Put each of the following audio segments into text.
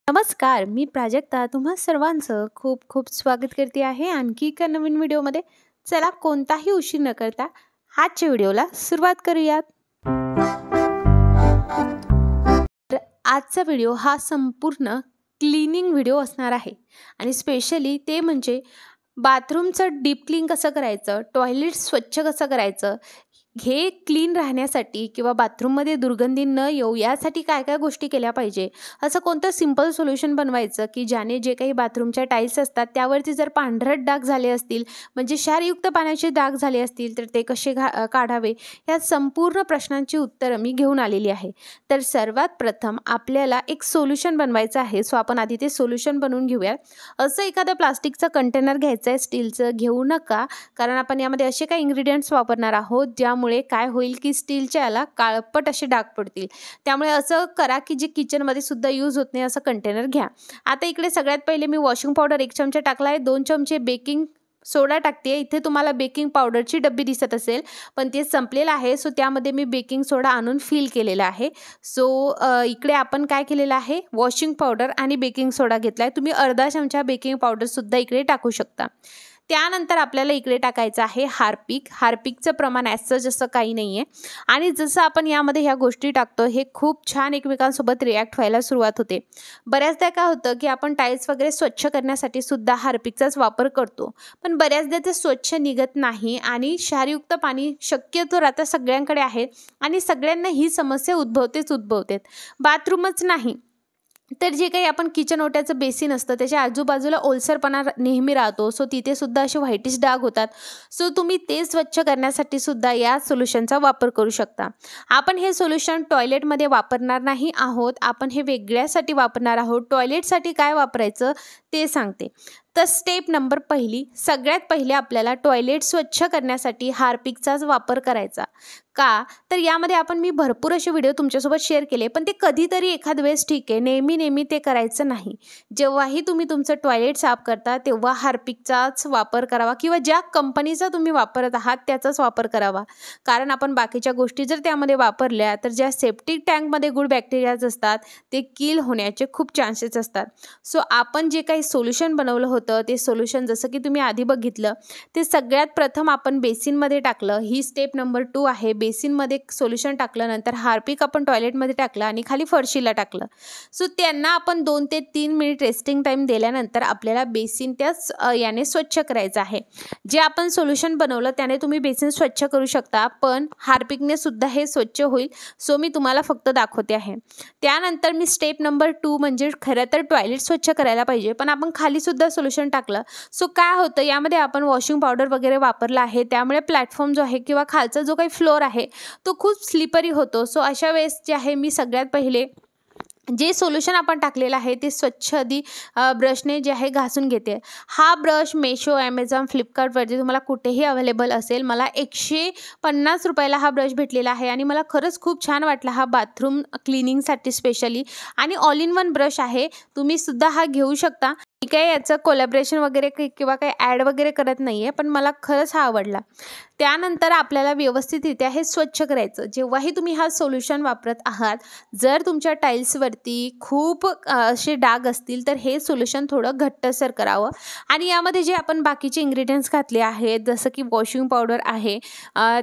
नमस्कार, मी प्राजक्ता तुम्हा सर्वांचं खूप खूप स्वागत करते आहे आणखी एका नवीन व्हिडिओमध्ये. चला कोणताही उशीर न करता आजच्या व्हिडिओला सुरुवात करूयात. तर आजचा व्हिडिओ हा संपूर्ण क्लीनिंग व्हिडिओ असणार आहे आणि स्पेशली ते म्हणजे बाथरूमचं डीप क्लीन कसं करायचं, टॉयलेट स्वच्छ कसं करायचं, हे क्लीन राहण्यासाठी किंवा बाथरूममध्ये दुर्गंधी न येऊ यासाठी काय काय गोष्टी केल्या पाहिजे, असं कोणतं सिंपल सोल्युशन बनवायचं की ज्याने जे काही बाथरूमच्या टाईल्स असतात त्यावरती जर पांढरट डाग झाले असतील, म्हणजे क्षारयुक्त पाण्याचे डाग झाले असतील तर ते कसे काढावे, या संपूर्ण प्रश्नांची उत्तरं मी घेऊन आलेली आहे. तर सर्वात प्रथम आपल्याला एक सोल्युशन बनवायचं आहे. सो आपण आधी ते सोल्युशन बनवून घेऊया. असं एखादं प्लास्टिकचं कंटेनर घ्यायचं आहे, स्टीलचं घेऊ नका, कारण आपण यामध्ये असे काही इन्ग्रेडियंट्स वापरणार आहोत ज्यामुळे काय होईल की स्टीलच्या याला काळपट असे डाग पडतील. त्यामुळे असं करा की जे किचनमध्ये सुद्धा यूज होत नाही असं कंटेनर घ्या. आता इकडे सगळ्यात पहिले मी वॉशिंग पावडर 1 चमचा टाकला आहे, 2 चमचे बेकिंग सोडा टाकते. इथे तुम्हाला बेकिंग पावडरची डब्बी दिसत असेल पण ते संपलेलं आहे, सो त्यामध्ये मी बेकिंग सोडा आणून फिल केलेला आहे. सो इकडे आपण काय केलेलं आहे, वॉशिंग पावडर आणि बेकिंग सोडा घेतला आहे. तुम्ही अर्धा चमचा बेकिंग पावडरसुद्धा इकडे टाकू शकता. त्यानंतर आपल्याला इकडे टाकायचं आहे हार्पिक. हार्पिकचं प्रमाण ॲसच असं काही नाही आहे आणि जसं आपण यामध्ये ह्या गोष्टी टाकतो हे खूप छान एकमेकांसोबत रिॲक्ट व्हायला सुरुवात होते. बऱ्याचदा काय होतं की आपण टाईल्स वगैरे स्वच्छ करण्यासाठी सुद्धा हार्पिकचाच वापर करतो, पण बऱ्याचदा ते स्वच्छ निघत नाही आणि क्षारयुक्त पाणी शक्यतो आता सगळ्यांकडे आहे आणि सगळ्यांना ही समस्या उद्भवते. बाथरूमच नाही तर जे काही आपण किचन ओट्याचं बेसिन असतं त्याच्या आजूबाजूला ओलसरपणा नेहमी राहतो, सो तिथे सुद्धा असे व्हाईटिश डाग होतात. सो तुम्ही ते स्वच्छ करण्यासाठी सुद्धा या सोल्युशनचा वापर करू शकता. आपण हे सोल्युशन टॉयलेटमध्ये वापरणार नाही आहोत, आपण हे वेगळ्यासाठी वापरणार आहोत. टॉयलेटसाठी काय वापरायचं ते सांगते. तर स्टेप नंबर पहिली, सगळ्यात पहिले आपल्याला टॉयलेट स्वच्छ करण्यासाठी हार्पिकचाच वापर करायचा. का तर यामध्ये मी भरपूर असे व्हिडिओ तुमच्यासोबत शेअर केले, पण ते कधीतरी एखाद वेळेस ठीक आहे, नेहमी ते करायचं नाही. जेव्हाही तुम्ही तुमचं टॉयलेट साफ करता तेव्हा हार्पिकचाच वापर करावा किंवा ज्या कंपनीचा तुम्ही वापरत आहात त्याचाच वापर करावा. कारण आपण बाकीच्या गोष्टी जर त्यामध्ये वापरल्या तर ज्या सेप्टिक टँकमध्ये गुड बॅक्टेरियाज असतात ते किल होण्याचे खूप चान्सेस असतात. सो आपण जे काही सोल्युशन बनवलं होतं ते सोल्युशन जसं की तुम्ही आधी बघितलं ते सगळ्यात प्रथम आपण बेसिनमध्ये टाकलं. ही स्टेप नंबर 2 आहे. बेसिनमध्ये सोल्युशन टाकलं, नंतर हार्पिक आपण टॉयलेटमध्ये टाकलं आणि खाली फरशीला टाकलं. सो त्यांना आपण 2 ते 3 मिनिट रेस्टिंग टाईम दिल्यानंतर आपल्याला बेसिन त्याच याने स्वच्छ करायचं आहे. जे आपण सोल्युशन बनवलं त्याने तुम्ही बेसिन स्वच्छ करू शकता, पण हार्पिकने सुद्धा हे स्वच्छ होईल. सो मी तुम्हाला फक्त दाखवते आहे. त्यानंतर मी स्टेप नंबर 2 म्हणजे खरं तर टॉयलेट स्वच्छ करायला पाहिजे पण आपण खाली सुद्धा सोल्युशन टाकलं. सो काय होतं, यामध्ये आपण वॉशिंग पावडर वगैरे वापरला आहे त्यामुळे प्लॅटफॉर्म जो आहे किंवा खालचा जो काही फ्लोअर आहे तो खूप स्लिपरी होतो. सो अशा वेळेस जे आहे मी सगळ्यात पहिले जे सोल्युशन आपण टाकलेलं आहे ते स्वच्छ आधी ब्रशने जे आहे घासून घेते. हा ब्रश मेशो, ॲमेझॉन, फ्लिपकार्टवरती तुम्हाला कुठेही अवेलेबल असेल. मला 150 रुपयाला हा ब्रश भेटलेला आहे आणि मला खरंच खूप छान वाटला हा बाथरूम क्लिनिंगसाठी स्पेशली. आणि ऑल इन वन ब्रश आहे, तुम्ही सुद्धा हा घेऊ शकता. मी काय याचं कोलॅबरेशन वगैरे किंवा काही ॲड वगैरे करत नाही आहे, पण मला खरंच हा आवडला. त्यानंतर आपल्याला व्यवस्थितरित्या हे स्वच्छ करायचं. जेव्हाही तुम्ही हा सोल्युशन वापरत आहात, जर तुमच्या टाईल्सवरती खूप असे डाग असतील तर हे सोल्युशन थोडं घट्टसर करावं. आणि यामध्ये जे आपण बाकीचे इन्ग्रेडियंट्स घातले आहेत जसं की वॉशिंग पावडर आहे,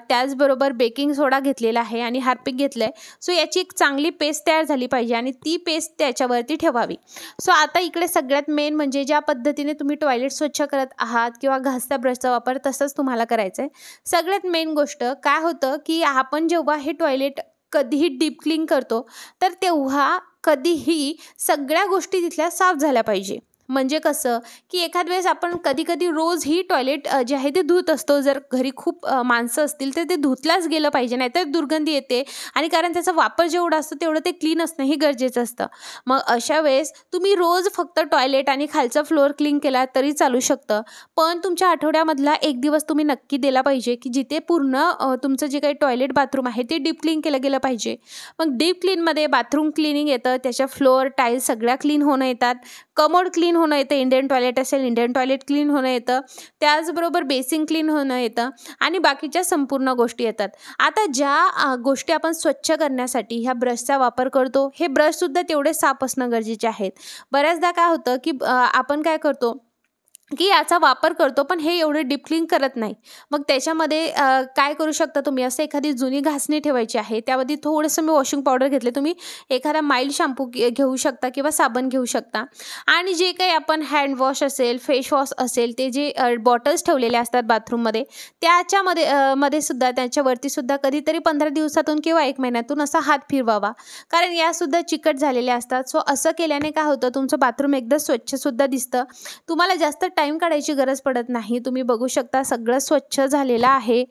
त्याचबरोबर बेकिंग सोडा घेतलेला आहे आणि हार्पिक घेतलं आहे. सो याची एक चांगली पेस्ट तयार झाली पाहिजे आणि ती पेस्ट त्याच्यावरती ठेवावी. सो आता इकडे सगळ्यात मेन म्हणजे ज्या पद्धतीने तुम्ही टॉयलेट स्वच्छ करत आहात किंवा घासता ब्रशचा वापर तसंच तुम्हाला करायचं आहे. सगळ्यात मेन गोष्ट काय होतं की आपण जेव्हा हे टॉयलेट कधीही डीप क्लीन करतो तर तेव्हा कधीही सगळ्या गोष्टी तिथल्या साफ झाल्या पाहिजे. म्हणजे कसं की एखाद वेळेस आपण कधी रोज ही टॉयलेट जे आहे ते धुत असतो. जर घरी खूप माणसं असतील तर ते धुतल्याच गेलं पाहिजे, नाहीतर दुर्गंधी येते आणि कारण त्याचा वापर जेवढा असतो तेवढं ते क्लीन असणंही गरजेचं असतं. मग अशा वेळेस तुम्ही रोज फक्त टॉयलेट आणि खालचा फ्लोअर क्लीन केला तरी चालू शकतं, पण तुमच्या आठवड्यामधला एक दिवस तुम्ही नक्की दिला पाहिजे की जिथे पूर्ण तुमचं जे काही टॉयलेट बाथरूम आहे ते डीप क्लीन केलं गेलं पाहिजे. मग डीप क्लीनमध्ये बाथरूम क्लिनिंग येतं, त्याच्या फ्लोअर टाईल्स सगळ्या क्लीन होणं येतात, कमोड क्लीन क्लीन होणं येतं, इंडियन टॉयलेट असेल इंडियन टॉयलेट क्लीन होणं येतं, त्याचबरोबर बेसिन क्लीन होणं येतं आणि बाकीच्या संपूर्ण गोष्टी येतात. आता ज्या गोष्टी आपण स्वच्छ करण्यासाठी ह्या ब्रशचा वापर करतो, हे ब्रशसुद्धा तेवढे साफ असणं गरजेचे आहेत. बऱ्याचदा काय होतं की आपण काय करतो की याचा वापर करतो पण हे एवढं डीप क्लीन करत नाही. मग त्याच्यामध्ये काय करू शकता तुम्ही, असं एखादी जुनी घासणी ठेवायची आहे, त्यामध्ये थोडंसं मी वॉशिंग पावडर घेतले, तुम्ही एखादा माइल्ड शॅम्पू घेऊ शकता किंवा साबण घेऊ शकता आणि जे काही आपण हँड वॉश असेल, फेस वॉश असेल, ते जे बॉटल्स ठेवलेले असतात बाथरूममध्ये, मध्ये सुद्धा त्याच्यावरती सुद्धा कधीतरी 15 दिवसातून किंवा 1 महिन्यातून असा हात फिरवावा, कारण यासुद्धा चिकट झालेल्या असतात. सो असं केल्याने काय होतं, तुमचं बाथरूम एकदा स्वच्छसुद्धा दिसतं, तुम्हाला जास्त टाइम काढायची गरज पडत नाही. तुम्ही बघू शकता सगळं स्वच्छ झालेलं आहे.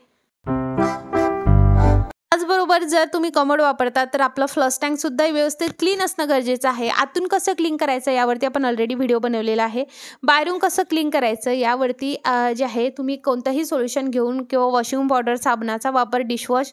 त्याचबरोबर जर तुम्ही कमोड वापरता तर आपलं फ्लश टँकसुद्धा व्यवस्थित क्लीन असणं गरजेचं आहे. आतून कसं क्लीन करायचं यावरती आपण ऑलरेडी व्हिडिओ बनवलेला आहे. बाहेरून कसं क्लीन करायचं यावरती जे आहे तुम्ही कोणतंही सोल्युशन घेऊन किंवा वॉशिंग पावडर, साबणाचा वापर, डिशवॉश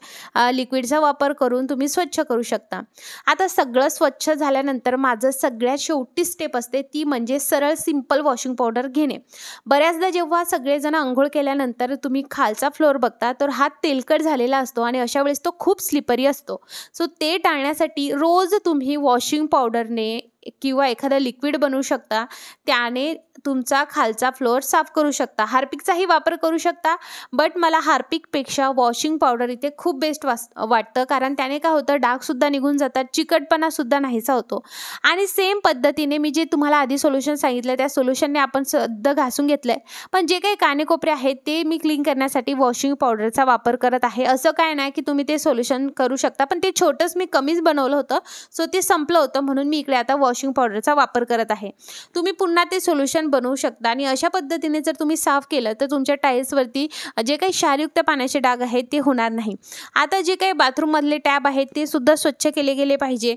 लिक्विडचा वापर करून तुम्ही स्वच्छ करू शकता. आता सगळं स्वच्छ झाल्यानंतर माझं सगळ्यात शेवटी स्टेप असते ती म्हणजे सरळ सिंपल वॉशिंग पावडर घेणे. बऱ्याचदा जेव्हा सगळेजण अंघोळ केल्यानंतर तुम्ही खालचा फ्लोअर बघता तर हात तेलकट झालेला असतो आणि अशा वेळेस तो खूप स्लिपरी असतो. सो ते टाळण्यासाठी रोज तुम्ही वॉशिंग पावडरने किंवा एखादं लिक्विड बनवू शकता, त्याने तुमचा खालचा फ्लोअर साफ करू शकता. हार्पिकचाही वापर करू शकता, बट मला हार्पिकपेक्षा वॉशिंग पावडर इथे खूप बेस्ट वाटतं, कारण त्याने काय होतं, डागसुद्धा निघून जातात, चिकटपणासुद्धा नाहीसा होतो. आणि सेम पद्धतीने मी जे तुम्हाला आधी सोल्युशन सांगितलं त्या सोल्युशनने आपण सध्या घासून घेतलं आहे, पण जे काही कानेकोपरे आहेत ते मी क्लीन करण्यासाठी वॉशिंग पावडरचा वापर करत आहे. असं काय नाही की तुम्ही ते सोल्युशन करू शकता, पण ते छोटंच मी कमीच बनवलं होतं, सो ते संपलं होतं म्हणून मी इकडे आता वॉशिंग पावडरचा वापर करत आहे. तुम्ही पुन्हा ते सोल्युशन बनवू शकता आणि अशा पद्धतीने जर तुम्ही साफ केलं तर तुमच्या टाईल्सवरती जे काही क्षारयुक्त पाण्याचे डाग आहेत ते होणार नाही. आता जे काही बाथरूममधले टॅब आहेत ते सुद्धा स्वच्छ केले गेले पाहिजे.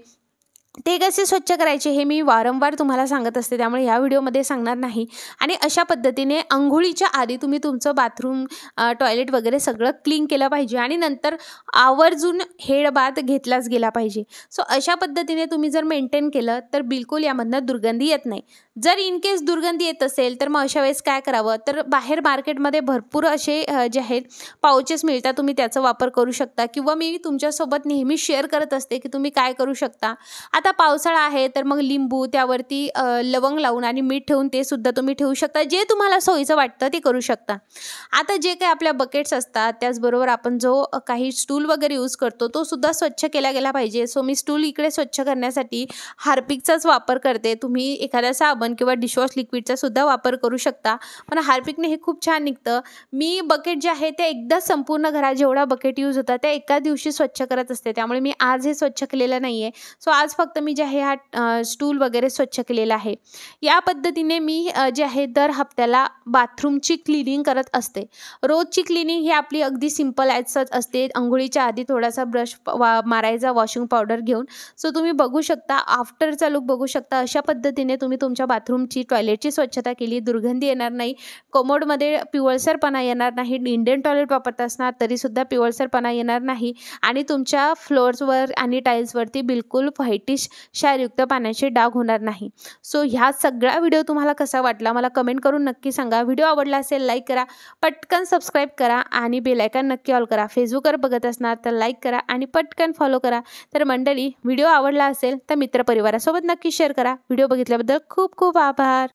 ते कसे स्वच्छ करायचे हे मी वारंवार तुम्हाला सांगत असते, त्यामुळे या व्हिडिओमध्ये सांगणार नाही. आणि अशा पद्धतीने अंघोळीच्या आधी तुम्ही तुमचं बाथरूम, टॉयलेट वगैरे सगळं क्लीन केलं पाहिजे आणि नंतर आवर्जून हेड बाथ घेतलाच गेला पाहिजे. सो अशा पद्धतीने तुम्ही जर मेंटेन केलं तर बिलकुल यामधनं दुर्गंधी येत नाही. जर इन केस दुर्गंधी येत असेल तर मग अशा वेळेस काय करावं, तर बाहेर मार्केटमध्ये भरपूर असे जे आहेत पाउचेस मिळतात, तुम्ही त्याचा वापर करू शकता किंवा मी तुमच्यासोबत नेहमी शेअर करत असते की तुम्ही काय करू शकता. आता पावसाळा आहे तर मग लिंबू, त्यावरती लवंग लावून आणि मीठ ठेवून ते सुद्धा तुम्ही ठेवू शकता, जे तुम्हाला सोयीचं वाटतं ते करू शकता. आता जे काही आपल्या बकेट्स असतात, त्याचबरोबर आपण जो काही स्टूल वगैरे यूज करतो तो सुद्धा स्वच्छ केला गेला पाहिजे. सो मी स्टूल इकडे स्वच्छ करण्यासाठी हार्पिकचाच वापर करते. तुम्ही एखादा साबण किंवा डिशवॉश लिक्विडचा सुद्धा वापर करू शकता, पण हार्पिकने हे खूप छान निघतं. मी बकेट जे आहे ते एकदा संपूर्ण घरात जेवढा बकेट यूज होता त्या एका दिवशी स्वच्छ करत असते, त्यामुळे मी आज हे स्वच्छ केलेलं नाही आहे. सो आज फक्त मी जे आहे हा स्टूल वगैरे स्वच्छ केलेला आहे. या पद्धतीने मी जे आहे दर हप्त्याला बाथरूमची क्लिनिंग करत असते. रोजची क्लिनिंग ही आपली अगदी सिंपल ॲज सच असते. अंघोळीच्या आधी थोडासा ब्रश मारायचा वॉशिंग पावडर घेऊन. सो तुम्ही बघू शकता, आफ्टरचा लुक बघू शकता. अशा पद्धतीने तुम्ही तुमच्या बाथरूमची, टॉयलेटची स्वच्छता केली, दुर्गंधी येणार नाही, कमोडमध्ये पिवळसरपणा येणार नाही, इंडियन टॉयलेट वापरत असणार तरीसुद्धा पिवळसरपणा येणार नाही आणि तुमच्या फ्लोअर्सवर आणि टाईल्सवरती बिलकुल व्हाईटिश क्षारयुक्त पाण्याचे डाग होणार नाही. सो ह्या सगळा व्हिडिओ तुम्हाला कसा वाटला मला कमेंट करून नक्की सांगा. व्हिडिओ आवडला असेल लाईक करा, पटकन सबस्क्राईब करा आणि बेल आयकॉन नक्की ऑल करा. फेसबुकवर बघत असणार तर लाईक करा आणि पटकन फॉलो करा. तर मंडळी, व्हिडिओ आवडला असेल तर मित्रपरिवारासोबत नक्की शेअर करा. व्हिडिओ बघितल्याबद्दल खूप खूप आभार.